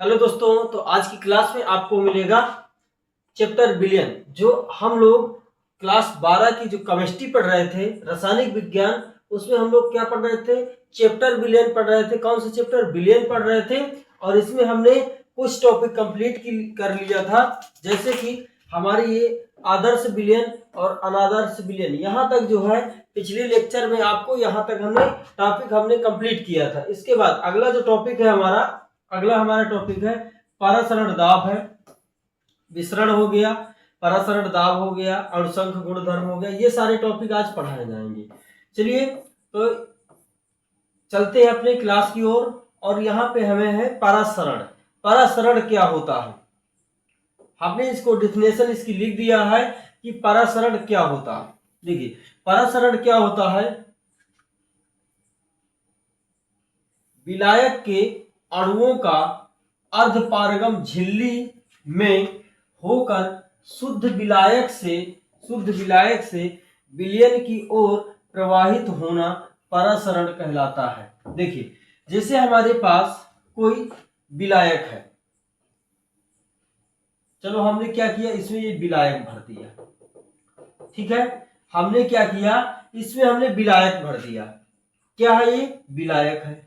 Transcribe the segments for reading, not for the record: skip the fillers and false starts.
Hello दोस्तों, तो आज की क्लास में आपको मिलेगा चैप्टर बिलियन। जो हम लोग क्लास 12 की जो केमिस्ट्री पढ़ रहे थे, रासायनिक विज्ञान, उसमें हम लोग क्या पढ़ रहे थे? चैप्टर बिलियन पढ़ रहे थे। कौन सा चैप्टर? बिलियन पढ़ रहे थे। और इसमें हमने कुछ टॉपिक कंप्लीट कर लिया था, जैसे कि हमारे ये आदर्श बिलियन और अनादर्श बिलियन। यहाँ तक जो है पिछले लेक्चर में आपको यहाँ तक हमने कंप्लीट किया था। इसके बाद अगला जो टॉपिक है हमारा टॉपिक है परासरण दाब है। विसरण हो गया, परासरण दाब हो गया, अणुसंख गुणधर्म हो गया। ये सारे टॉपिक आज पढ़ाए जाएंगे। चलिए तो चलते हैं अपने क्लास की ओर। और यहाँ पे हमें है परासरण। परासरण क्या होता है? हमने इसको डेफिनेशन इसकी लिख दिया है कि परासरण क्या होता है। देखिए परासरण क्या होता है? विलायक के अणुओं का अर्धपारगम झिल्ली में होकर शुद्ध विलायक से विलयन की ओर प्रवाहित होना परासरण कहलाता है। देखिए जैसे हमारे पास कोई विलायक है, चलो हमने क्या किया, इसमें ये विलायक भर दिया। ठीक है, हमने क्या किया, इसमें हमने विलायक भर दिया। क्या है ये? विलायक है।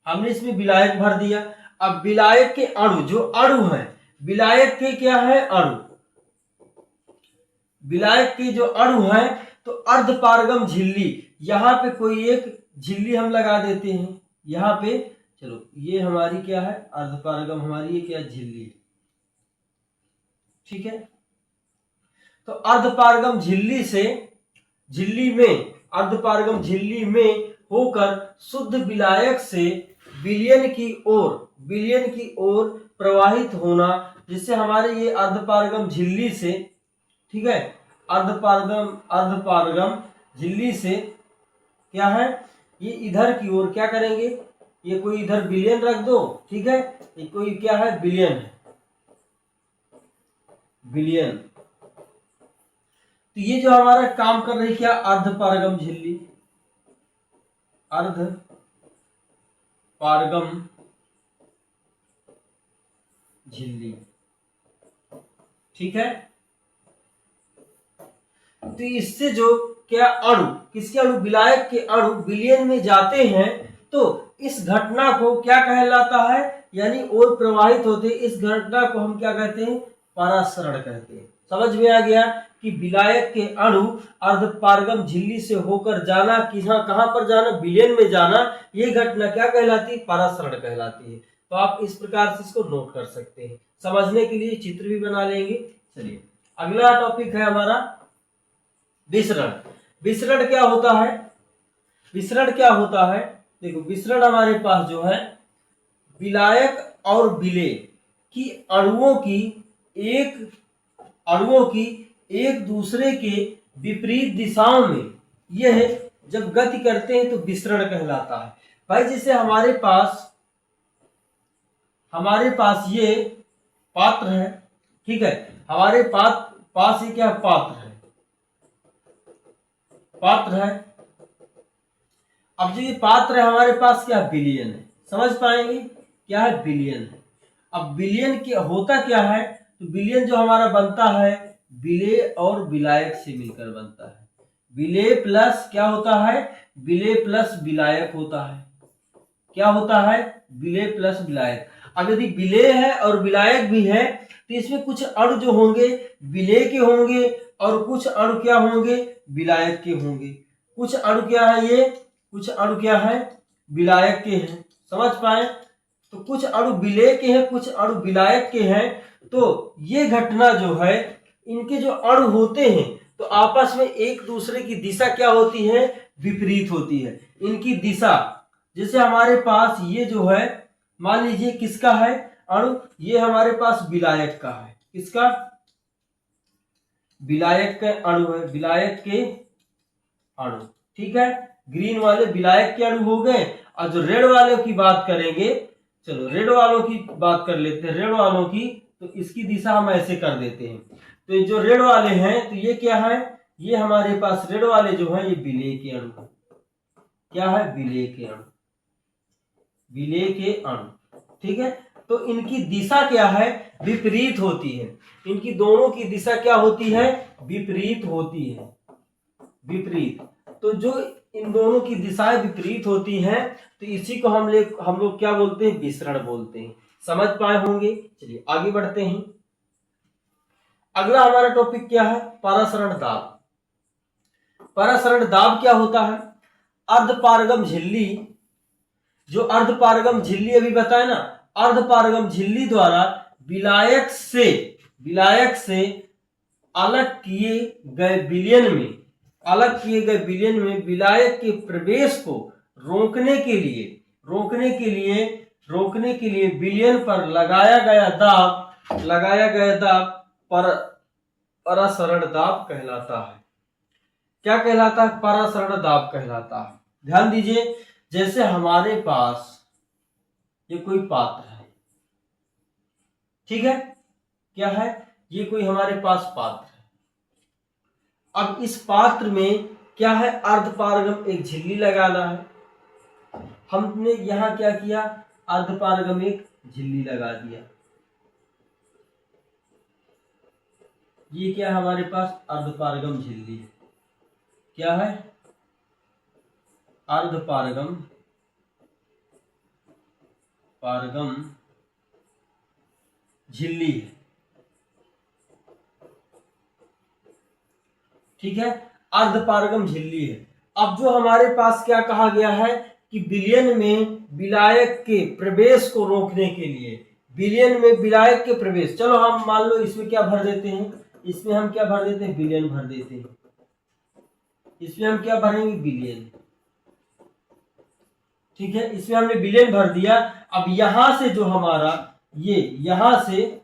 हमने इसमें विलायक भर दिया। अब विलायक के अणु, जो अणु है विलायक के, क्या है? अणु। विलायक के जो अणु है, तो अर्धपारगम झिल्ली, यहां पे कोई एक झिल्ली हम लगा देते हैं। यहां पे चलो ये हमारी क्या है? अर्धपारगम हमारी ये क्या? झिल्ली। ठीक है, तो अर्धपारगम अर्धपारगम झिल्ली में होकर शुद्ध विलायक से विलयन की ओर प्रवाहित होना, जिससे हमारे ये अर्धपारगम झिल्ली से, ठीक है, अर्धपारगम झिल्ली से क्या है, ये इधर की ओर क्या करेंगे, ये कोई इधर विलयन रख दो। ठीक है, ये कोई क्या है? विलयन है, विलयन। तो ये जो हमारा काम कर रही क्या? अर्धपारगम झिल्ली, अर्धपारगम झिल्ली। ठीक है, तो इससे जो क्या अणु, किसके अणु? विलायक के अणु विलयन में जाते हैं, तो इस घटना को क्या कहलाता है? यानी और प्रवाहित होते, इस घटना को हम क्या कहते हैं? परासरण कहते हैं। समझ में आ गया कि विलायक के अणु अर्धपारगम झिल्ली से होकर जाना, कहां पर जाना? विलयन में जाना। ये घटना क्या कहलाती है? परासरण कहलाती है। तो आप इस प्रकार से इसको नोट कर सकते हैं। समझने के लिए चित्र भी बना लेंगे। चलिए अगला टॉपिक है हमारा विसरण। विसरण क्या होता है? विसरण क्या होता है? देखो विसरण हमारे पास जो है विलायक और विलेय की अणुओं की एक दूसरे के विपरीत दिशाओं में यह जब गति करते हैं तो विसरण कहलाता है। भाई जैसे हमारे पास ये पात्र है। ठीक है, हमारे पास ये क्या? पात्र है। अब जो ये पात्र है हमारे पास क्या? विलयन है। समझ पाएंगे क्या है? विलयन है। अब विलयन क्या होता क्या है? तो विलयन जो हमारा बनता है विलेय और विलायक से मिलकर बनता है। विलेय प्लस क्या होता है? विलेय प्लस विलायक होता है। क्या होता है? विलेय प्लस विलायक। अब यदि विलेय है और विलायक भी है, तो इसमें कुछ अणु जो होंगे विलेय के होंगे और कुछ अणु क्या होंगे? विलायक के होंगे। कुछ अणु क्या है? ये कुछ अणु क्या है? विलायक के हैं। समझ पाए? तो कुछ अणु विलेय के हैं, कुछ अणु विलायक के हैं। तो ये घटना जो है, इनके जो अणु होते हैं तो आपस में एक दूसरे की दिशा क्या होती है? विपरीत होती है। इनकी दिशा, जैसे हमारे पास ये जो है, मान लीजिए किसका है अणु? ये हमारे पास विलायक का है। किसका? विलायक के अणु है, विलायक के अणु। ठीक है, ग्रीन वाले विलायक के अणु हो गए। और जो रेड वालों की बात करेंगे, चलो रेड वालों की बात कर लेते हैं। रेड वालों की, तो इसकी दिशा हम ऐसे कर देते हैं। तो जो रेड वाले हैं, तो ये क्या है? ये हमारे पास रेड वाले जो है ये विलेय के अणु है। क्या है, विलेय के अणु, विलेय के अणु। ठीक है, तो इनकी दिशा क्या है, विपरीत होती है। इनकी दोनों की दिशा क्या होती है, विपरीत होती है, विपरीत। तो जो इन दोनों की दिशाएं विपरीत होती हैं, तो इसी को हम लोग क्या बोलते हैं, विसरण बोलते हैं। समझ पाए होंगे। चलिए आगे बढ़ते हैं। अगला हमारा टॉपिक क्या है, परासरण दाब। परासरण दाब क्या होता है, अर्धपारगम झिल्ली, जो अर्धपारगम झिल्ली अभी बताए ना, अर्धपारगम झिल्ली द्वारा विलायक से अलग किए गए विलयन में विलायक के प्रवेश को रोकने के लिए विलयन पर लगाया गया दाब परासरण दाब कहलाता है। क्या कहलाता है, परासरण दाब कहलाता है। ध्यान दीजिए, जैसे हमारे पास ये कोई पात्र है, ठीक है, क्या है, ये कोई हमारे पास पात्र है। अब इस पात्र में क्या है, अर्धपारगम एक झिल्ली लगाना है। हमने यहां क्या किया, अर्धपारगम एक झिल्ली लगा दिया। ये क्या है, हमारे पास अर्धपारगम झिल्ली है। क्या है, अर्धपारगम झिल्ली है। ठीक है, अर्धपारगम झिल्ली है। अब जो हमारे पास क्या कहा गया है कि विलयन में विलायक के प्रवेश को रोकने के लिए, विलयन में विलायक के प्रवेश, चलो हम मान लो इसमें क्या भर देते हैं, इसमें हम क्या भर देते हैं, विलयन भर देते हैं। इसमें हम क्या भरेंगे, विलयन। ठीक है, इसमें हमने विलयन भर दिया। अब यहां से जो हमारा ये यहां से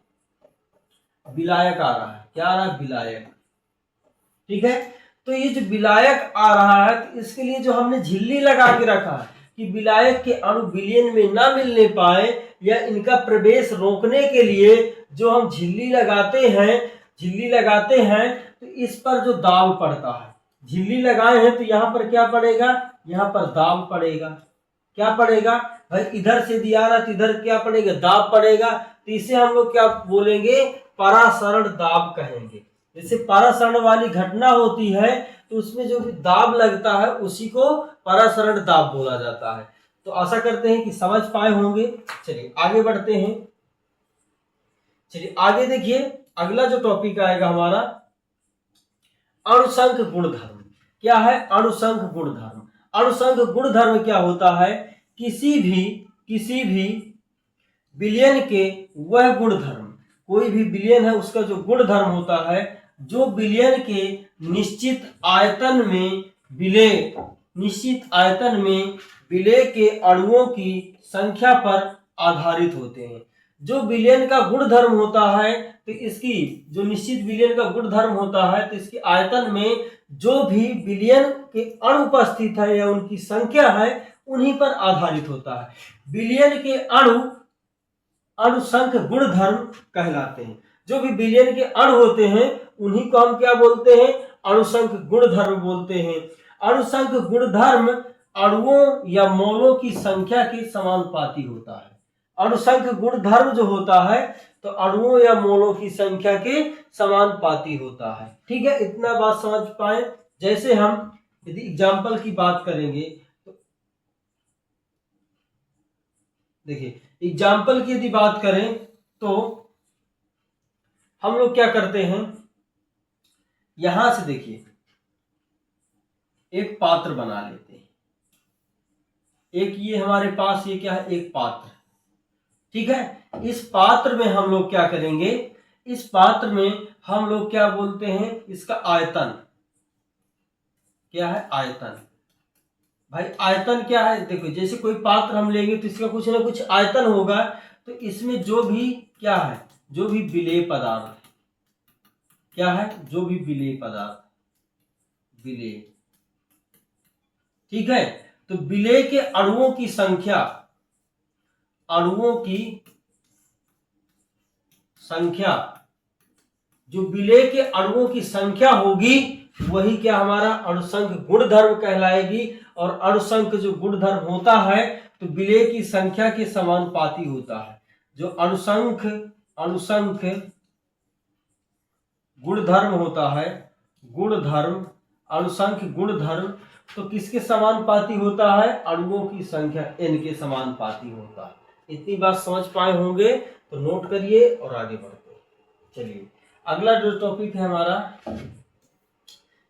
विलायक आ रहा है, क्या आ रहा है, विलायक। ठीक है, तो ये जो विलायक आ रहा है, तो इसके लिए जो हमने झिल्ली लगा के रखा है कि विलायक के अणु विलयन में ना मिलने पाए या इनका प्रवेश रोकने के लिए जो हम झिल्ली लगाते हैं, तो इस पर जो दाब पड़ता है, झिल्ली लगाए हैं तो यहाँ पर क्या पड़ेगा, यहाँ पर दाब पड़ेगा। क्या पड़ेगा भाई, इधर से दिया रहा तो इधर क्या पड़ेगा, दाब पड़ेगा। तो इसे हम लोग क्या बोलेंगे, परासरण दाब कहेंगे। जैसे परासरण वाली घटना होती है तो उसमें जो भी दाब लगता है उसी को परासरण दाब बोला जाता है। तो आशा करते हैं कि समझ पाए होंगे। चलिए आगे बढ़ते हैं। चलिए आगे देखिए, अगला जो टॉपिक आएगा हमारा, अणुसंघ गुणधर्म। क्या है, अणुसंघ गुणधर्म। अणुसंघ गुणधर्म क्या होता है, किसी भी विलयन के वह गुणधर्म, कोई भी विलयन है उसका जो गुणधर्म होता है, जो विलयन के निश्चित आयतन में विलय के अणुओं की संख्या पर आधारित होते हैं। जो विलयन का गुणधर्म होता है, तो इसकी जो निश्चित विलयन का गुणधर्म होता है, तो इसके आयतन में जो भी विलयन के अणु उपस्थित है या उनकी संख्या है, उन्हीं पर आधारित होता है। विलयन के अणुसंघ गुणधर्म कहलाते हैं। जो भी विलयन के अणु होते हैं उन्हीं को हम क्या बोलते हैं, अणुसंघ गुणधर्म बोलते हैं। अणुसंघ गुणधर्म अणुओं या मोलों की संख्या के समानुपाती होता है। अणुसंघ गुणधर्म जो होता है तो अणुओं या मोलों की संख्या के समानुपाती होता है। ठीक है, इतना बात समझ पाए। जैसे हम यदि एग्जाम्पल की बात करेंगे तो देखिए, एग्जाम्पल की यदि बात करें तो हम लोग क्या करते हैं, यहां से देखिए एक पात्र बना लेते हैं। एक ये हमारे पास ये क्या है, एक पात्र। ठीक है, इस पात्र में हम लोग क्या करेंगे, इस पात्र में हम लोग क्या बोलते हैं, इसका आयतन। क्या है, आयतन। भाई आयतन क्या है, देखो जैसे कोई पात्र हम लेंगे तो इसका कुछ ना कुछ आयतन होगा। तो इसमें जो भी क्या है, जो भी विलेय पदार्थ है, क्या है, जो भी विलेय पदार्थ, विलेय। ठीक है, तो विलेय के अणुओं की संख्या, जो विलेय के अणुओं की संख्या होगी वही क्या हमारा अणुसंख गुणधर्म कहलाएगी। और अणुसंख जो गुणधर्म होता है तो विलेय की संख्या के समानुपाती होता है। जो अणुसंख गुणधर्म होता है, गुणधर्म, अणुसंख गुणधर्म तो किसके समानुपाती होता है? अणुओं की संख्या n के समानुपाती होता है। इतनी बात समझ पाए होंगे तो नोट करिए और आगे बढ़ते हैं। चलिए अगला जो टॉपिक है हमारा,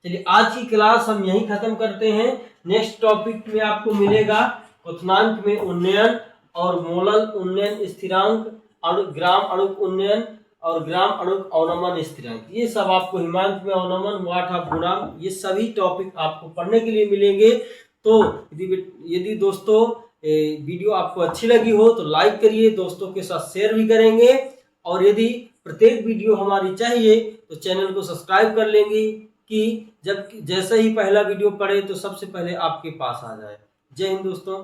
चलिए आज की क्लास हम यहीं खत्म करते हैं। नेक्स्ट टॉपिक में आपको मिलेगा क्वथनांक में उन्नयन और मोलल उन्नयन स्थिरांक, ग्राम अणुक उन्नयन और ग्राम अणुक अवनमन स्थिरांक। ये सब आपको हिमांक में अवनमन, वाट ऑफ गुणांक, ये सभी टॉपिक आपको पढ़ने के लिए मिलेंगे। तो यदि दोस्तों वीडियो आपको अच्छी लगी हो तो लाइक करिए, दोस्तों के साथ शेयर भी करेंगे। और यदि प्रत्येक वीडियो हमारी चाहिए तो चैनल को सब्सक्राइब कर लेंगे कि जब जैसे ही पहला वीडियो पड़े तो सबसे पहले आपके पास आ जाए। जय हिंद दोस्तों।